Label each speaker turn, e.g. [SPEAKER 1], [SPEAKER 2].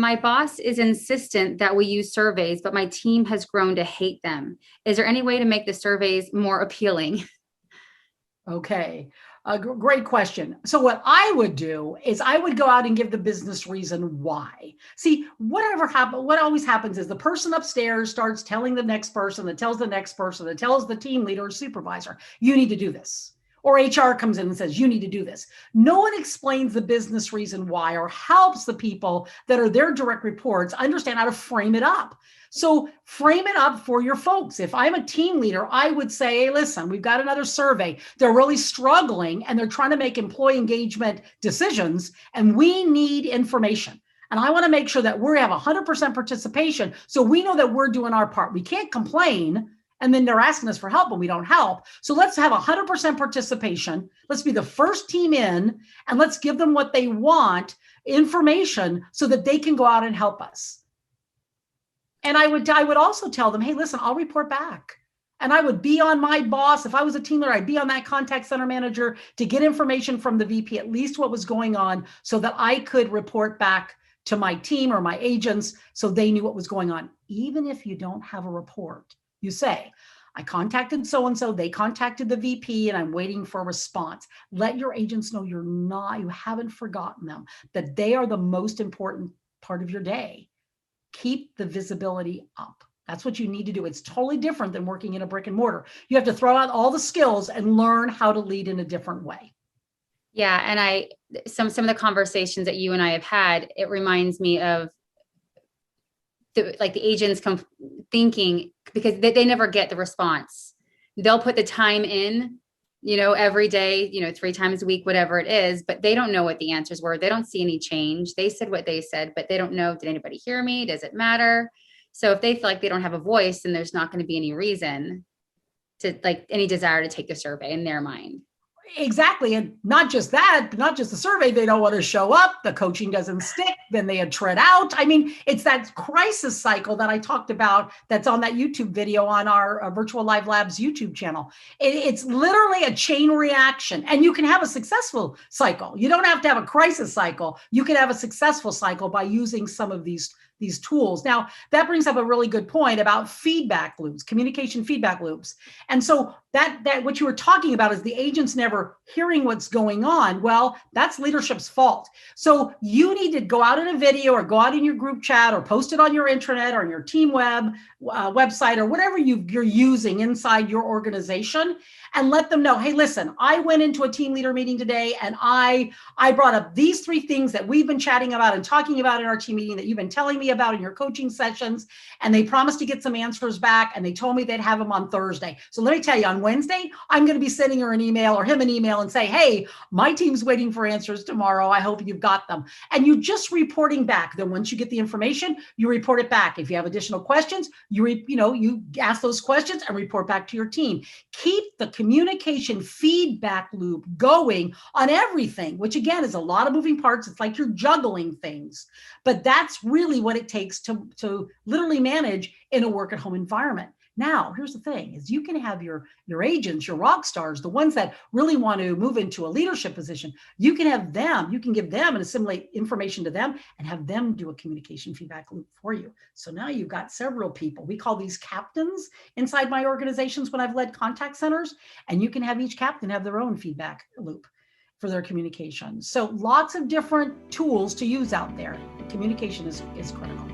[SPEAKER 1] My boss is insistent that we use surveys, but my team has grown to hate them. Is there any way to make the surveys more appealing?
[SPEAKER 2] Okay. Great question. So what I would do is I would go out and give the business reason why. See, what always happens is the person upstairs starts telling the next person that tells the next person that tells the team leader or supervisor, you need to do this. Or HR comes in and says, you need to do this. No one explains the business reason why or helps the people that are their direct reports understand how to frame it up. So frame it up for your folks. If I'm a team leader, I would say, hey, listen, we've got another survey. They're really struggling and they're trying to make employee engagement decisions, and we need information. And I want to make sure that we have 100% participation so we know that we're doing our part. We can't complain and then they're asking us for help and we don't help. So let's have 100% participation. Let's be the first team in and let's give them what they want, information, so that they can go out and help us. And I would also tell them, hey, listen, I'll report back. And I would be on my boss. If I was a team leader, I'd be on that contact center manager to get information from the VP, at least what was going on, so that I could report back to my team or my agents so they knew what was going on. Even if you don't have a report, you say, I contacted so-and-so, they contacted the VP, and I'm waiting for a response. Let your agents know you haven't forgotten them, that they are the most important part of your day. Keep the visibility up. That's what you need to do. It's totally different than working in a brick and mortar. You have to throw out all the skills and learn how to lead in a different way.
[SPEAKER 1] Yeah. And some of the conversations that you and I have had, it reminds me of the agents thinking, because they never get the response. They'll put the time in, every day, 3 times a week, whatever it is, but they don't know what the answers were. They don't see any change. They said what they said, but they don't know, did anybody hear me? Does it matter? So if they feel like they don't have a voice, then there's not going to be any reason to any desire to take the survey in their mind.
[SPEAKER 2] Exactly. And not just that, not just the survey, they don't want to show up. The coaching doesn't stick. Then they had tread out. I mean, it's that crisis cycle that I talked about that's on that YouTube video on our Virtual Live Labs YouTube channel. It's literally a chain reaction. And you can have a successful cycle. You don't have to have a crisis cycle. You can have a successful cycle by using some of these tools. Now, that brings up a really good point about feedback loops, communication feedback loops. And so that what you were talking about is the agents never hearing what's going on. Well, that's leadership's fault. So you need to go out in a video or go out in your group chat or post it on your intranet or on your team website or whatever you're using inside your organization, and let them know, hey, listen, I went into a team leader meeting today and I brought up these 3 things that we've been chatting about and talking about in our team meeting that you've been telling me about in your coaching sessions. And they promised to get some answers back and they told me they'd have them on Thursday. So let me tell you, on Wednesday, I'm going to be sending her an email or him an email and say, hey, my team's waiting for answers tomorrow. I hope you've got them. And you just reporting back. Then once you get the information, you report it back. If you have additional questions, you ask those questions and report back to your team. Keep the communication feedback loop going on everything, which again is a lot of moving parts. It's like you're juggling things, but that's really what it takes to literally manage in a work at home environment. Now, here's the thing is you can have your agents, your rock stars, the ones that really want to move into a leadership position. You can give them and assimilate information to them and have them do a communication feedback loop for you. So now you've got several people. We call these captains inside my organizations when I've led contact centers, and you can have each captain have their own feedback loop for their communication. So lots of different tools to use out there. Communication is critical.